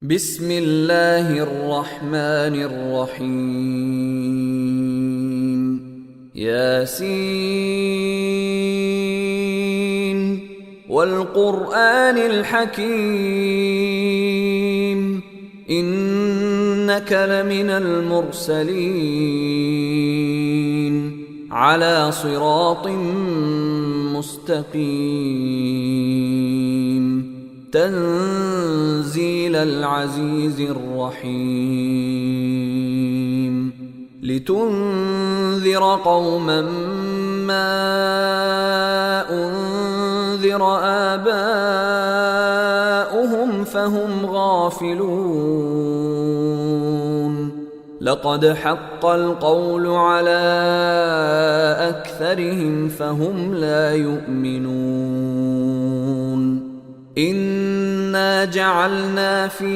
بسم الله الرحمن الرحيم ياسين والقرآن الحكيم إنك لمن المرسلين على صراط مستقيم تنزيل العزيز الرحيم لتنذر قوما ما أنذر آباؤهم فهم غافلون لقد حق القول على أكثرهم فهم لا يؤمنون إنا جعلنا في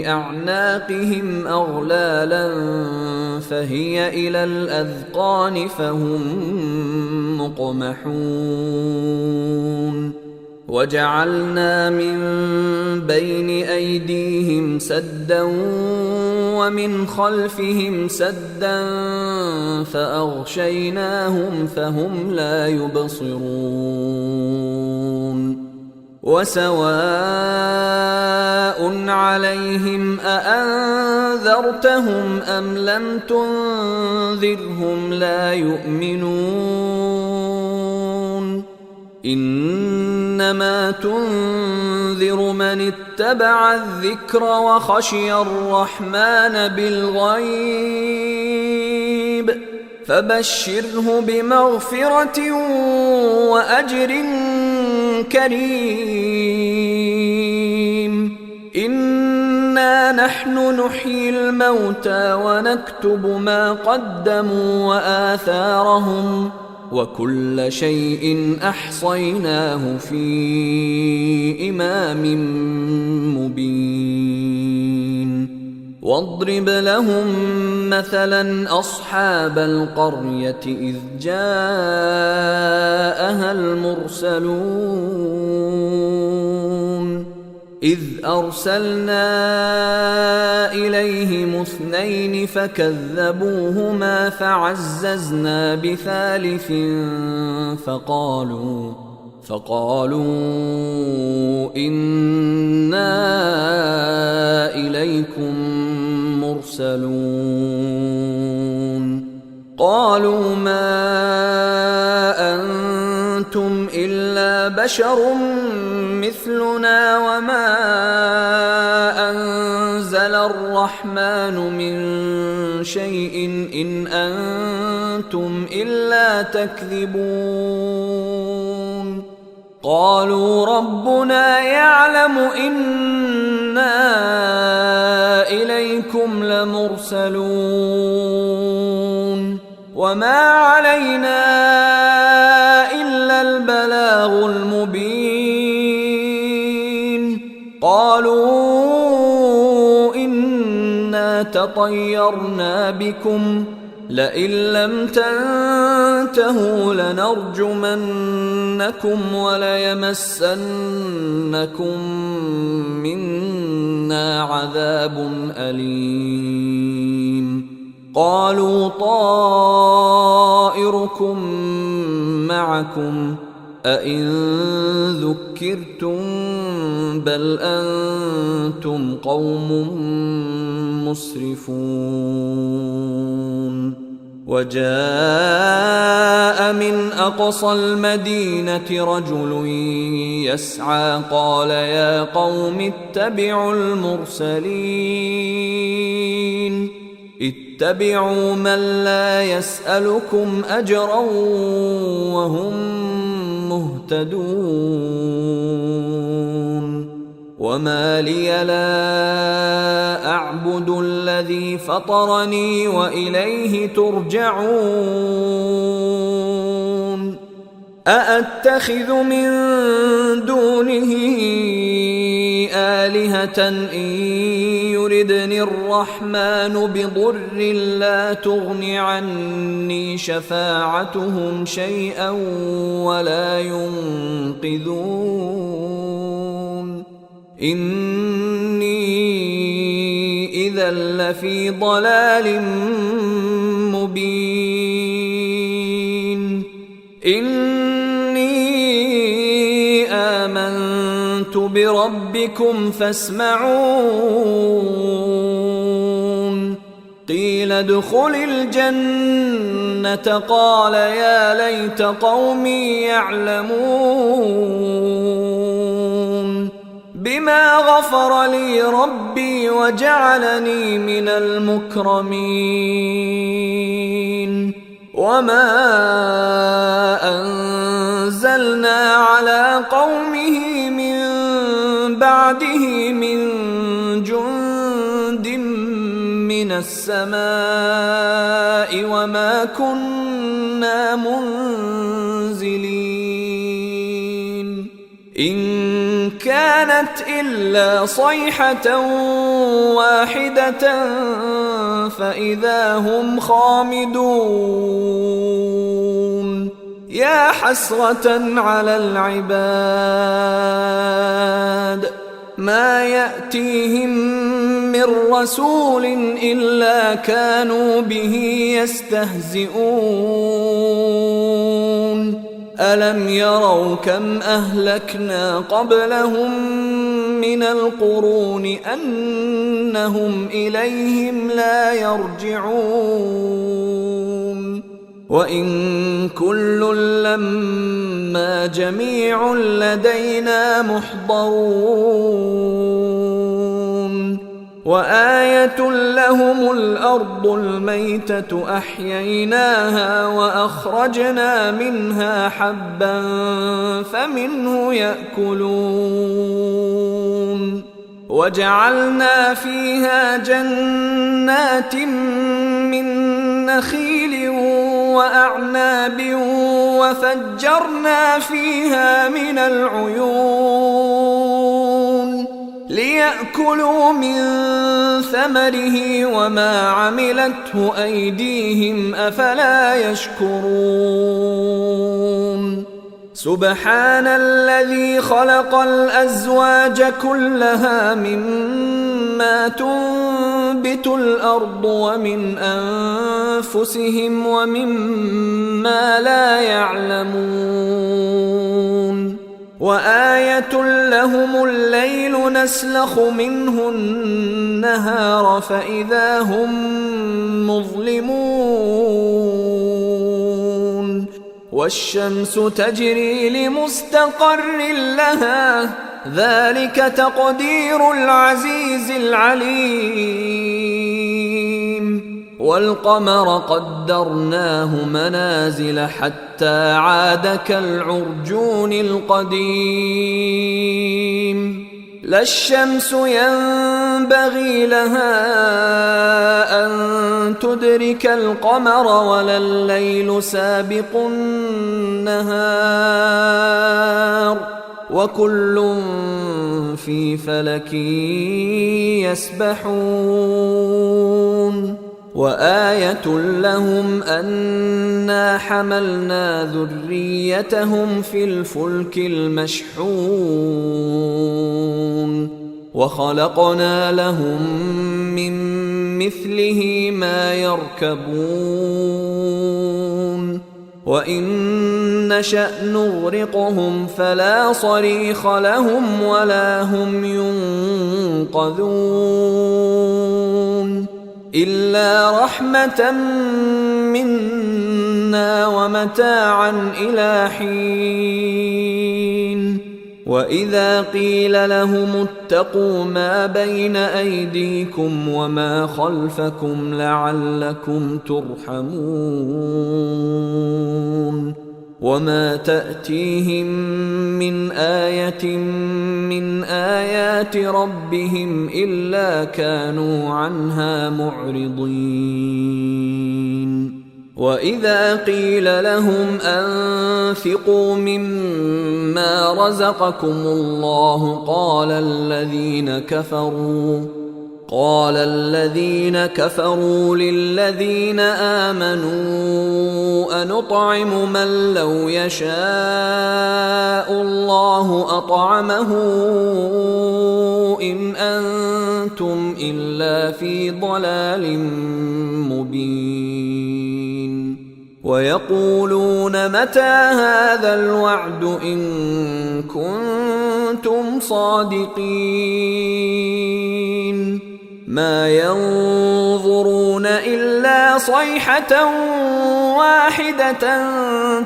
أعناقهم أغلالا فهي إلى الأذقان فهم مقمحون وجعلنا من بين أيديهم سدا ومن خلفهم سدا فأغشيناهم فهم لا يبصرون وسواء عليهم أأنذرتهم أم لم تنذرهم لا يؤمنون إنما تنذر من اتبع الذكر وخشي الرحمن بالغيب فبشره بمغفرة وأجر كريم إنا نحن نحيي الموتى ونكتب ما قدموا وآثارهم وكل شيء أحصيناه في إمام مبين واضرب لهم مثلا أصحاب القرية إذ جاءها المرسلون إذ أرسلنا إليهم اثنين فكذبوهما فعززنا بثالث فقالوا إنا إليكم مرسلون قالوا ما أنتم إلا بشر مثلنا وما أنزل الرحمن من شيء إن أنتم إلا تكذبون قالوا ربنا يعلم إنا إليكم لمرسلون وما علينا إلا البلاغ المبين قالوا إنا تطيرنا بكم لئن لم تنتهوا لنرجمنكم وليمسنكم منا عذاب أليم قالوا طائركم معكم أئن ذكرتم بل أنتم قوم مسرفون وجاء من أقصى المدينة رجل يسعى قال يا قوم اتبعوا المرسلين اتبعوا من لا يسألكم أجرا وهم مهتدون وما لي لا أعبد الذي فطرني وإليه ترجعون أأتخذ من دونه آلهة إن يردني الرحمن بضر لا تغن عني شفاعتهم شيئا ولا ينقذون إني إذا لفي ضلال مبين إني آمنت بربكم فاسمعون قيل ادخل الجنة قال يا ليت قومي يعلمون بما غفر لي ربي وجعلني من المكرمين وما أنزلنا على قومه من بعده من جند من السماء وما كنا منزلين إن كانت إلا صيحة واحدة فإذا هم خامدون يا حسرة على العباد ما يأتيهم من رسول إلا كانوا به يستهزئون ألم يروا كم أهلكنا قبلهم من القرون أنهم إليهم لا يرجعون وإن كل لما جميع لدينا محضرون وآية لهم الأرض الميتة أحييناها وأخرجنا منها حبا فمنه يأكلون وجعلنا فيها جنات من نخيل وأعناب وفجرنا فيها من العيون ليأكلوا من ثمره وما عملته أيديهم أفلا يشكرون سبحان الذي خلق الأزواج كلها مما تنبت الأرض ومن أنفسهم ومما لا يعلمون وآية لهم الليل نسلخ منه النهار فإذا هم مظلمون والشمس تجري لمستقر لها ذلك تقدير العزيز العليم والقمر قدرناه منازل حتى عاد كالعرجون القديم لا الشمس ينبغي لها أن تدرك القمر ولا الليل سابق النهار وكل في فلك يسبحون وآية لهم أنا حملنا ذريتهم في الفلك المشحون وخلقنا لهم من مثله ما يركبون وإن نشأ نغرقهم فلا صريخ لهم ولا هم ينقذون إلا رحمة منا ومتاعا إلى حين وإذا قيل لهم اتقوا ما بين أيديكم وما خلفكم لعلكم ترحمون وما تأتيهم من آية من آيات ربهم إلا كانوا عنها معرضين وإذا قيل لهم أنفقوا مما رزقكم الله قال الذين كفروا للذين آمنوا أنطعم من لو يشاء الله أطعمه إن أنتم إلا في ضلال مبين ويقولون متى هذا الوعد إن كنتم صادقين ما ينظرون إلا صيحة واحدة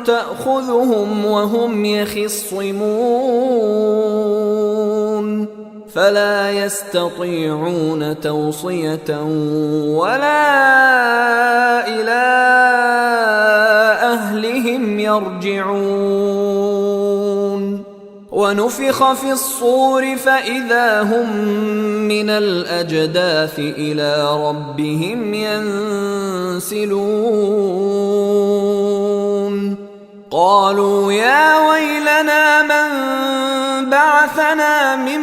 تأخذهم وهم يخصمون فلا يستطيعون توصية ولا إلى أهلهم يرجعون ونفخ في الصور فإذا هم من الأجداث إلى ربهم ينسلون قالوا يا ويلنا من بعثنا من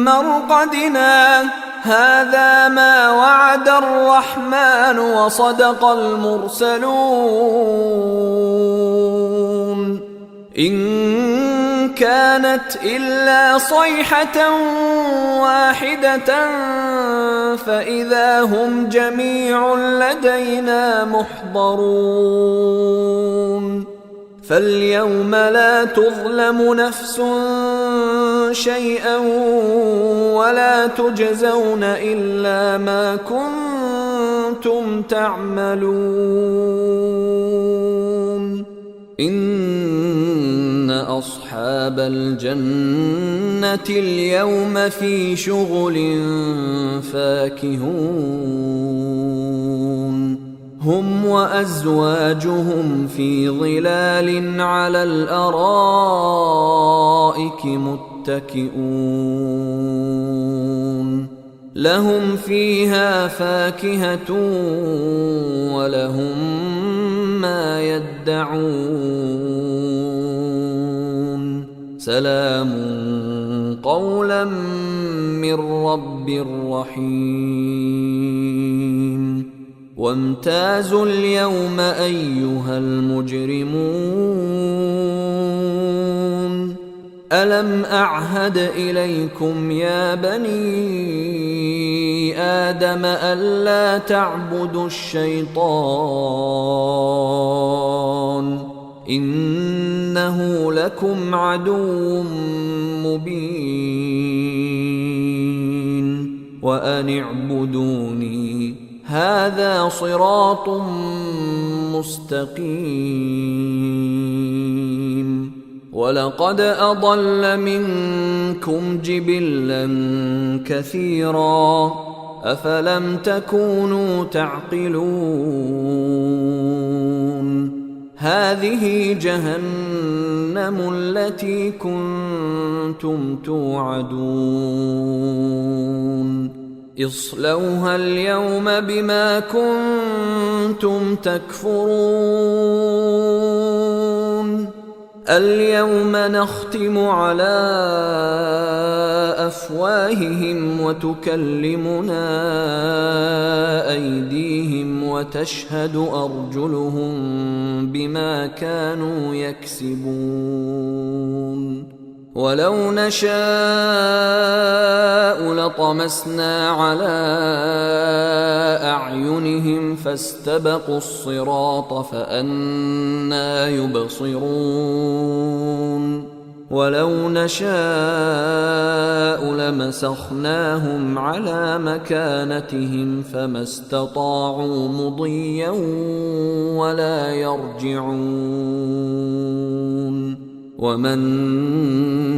مرقدنا هذا ما وعد الرحمن وصدق المرسلون إن كانت إلا صيحة واحدة فإذا هم جميع لدينا محضرون فاليوم لا تظلم نفس شيئا ولا تجزون إلا ما كنتم تعملون إن أصحاب الجنة اليوم في شغل فاكهون هم وأزواجهم في ظلال على الأرائك متكئون لهم فيها فاكهة ولهم ما يدعون سلام قولا من رب رحيم وامتازوا اليوم أيها المجرمون ألم أعهد إليكم يا بني آدم ألا تعبدوا الشيطان إنه لكم عدو مبين وأن اعبدوني هذا صراط مستقيم ولقد أضل منكم جبلا كثيرا أفلم تكونوا تعقلون هذه جهنم التي كنتم توعدون اصلوها اليوم بما كنتم تكفرون اليوم نختم على أفواههم وتكلمنا أيديهم وتشهد أرجلهم بما كانوا يكسبون ولو نشاء لطمسنا على أعينهم فاستبقوا الصراط فأنى يبصرون ولو نشاء لمسخناهم على مكانتهم فما استطاعوا مضيا ولا يرجعون ومن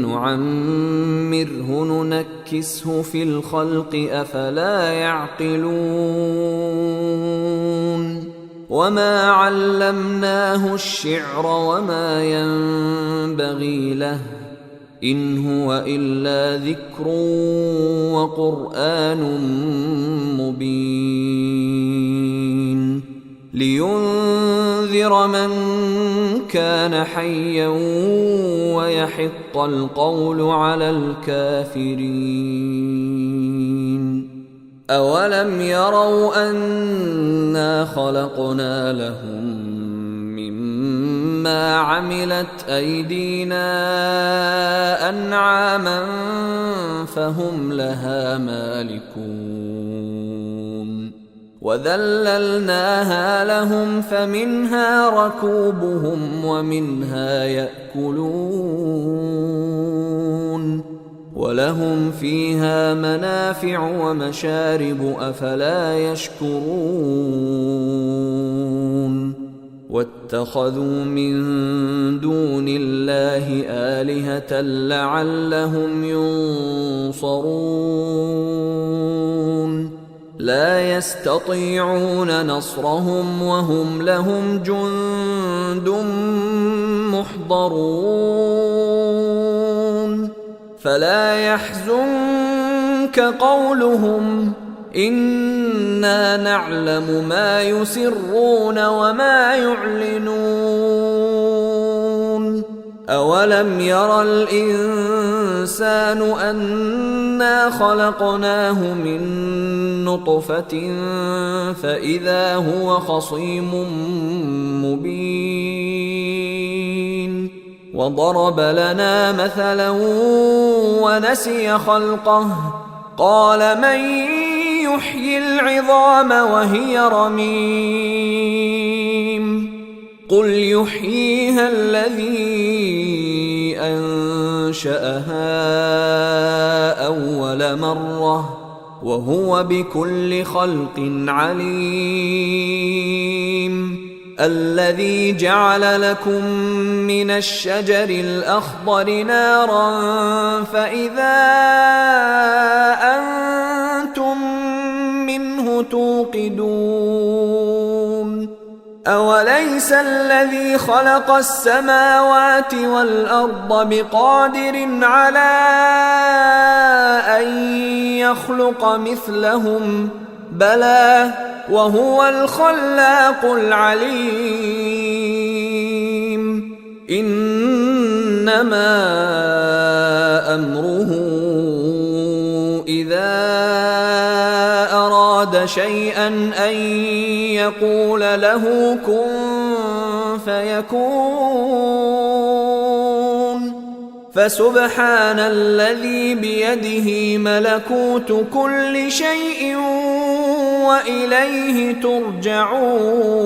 نعمره ننكسه في الخلق أفلا يعقلون وما علمناه الشعر وما ينبغي له إن هو إلا ذكر وقرآن مبين لينذر من كان حيا ويحق القول على الكافرين أولم يروا أنا خلقنا لهم مما عملت أيدينا أنعاما فهم لها مالكون وذللناها لهم فمنها ركوبهم ومنها يأكلون ولهم فيها منافع ومشارب أفلا يشكرون واتخذوا من دون الله آلهة لعلهم ينصرون لا يستطيعون نصرهم وهم لهم جند محضرون فلا يحزنك قولهم إنا نعلم ما يسرون وما يعلنون أولم ير الإنسان أنا خلقناه من نطفة فإذا هو خصيم مبين وضرب لنا مثلا ونسي خلقه قال من يحيي العظام وهي رميم قل يحييها الذي أنشأها أول مرة وهو بكل خلق عليم الذي جعل لكم من الشجر الأخضر نارا فإذا أنتم منه توقدون أوليس الذي خلق السماوات والأرض بقادر على أن يخلق مثلهم بلى وهو الخلاق العليم إنما أمره إذا أراد شيئا أن يقول له كن فيكون فسبحان الذي بيده ملكوت كل شيء وإليه ترجعون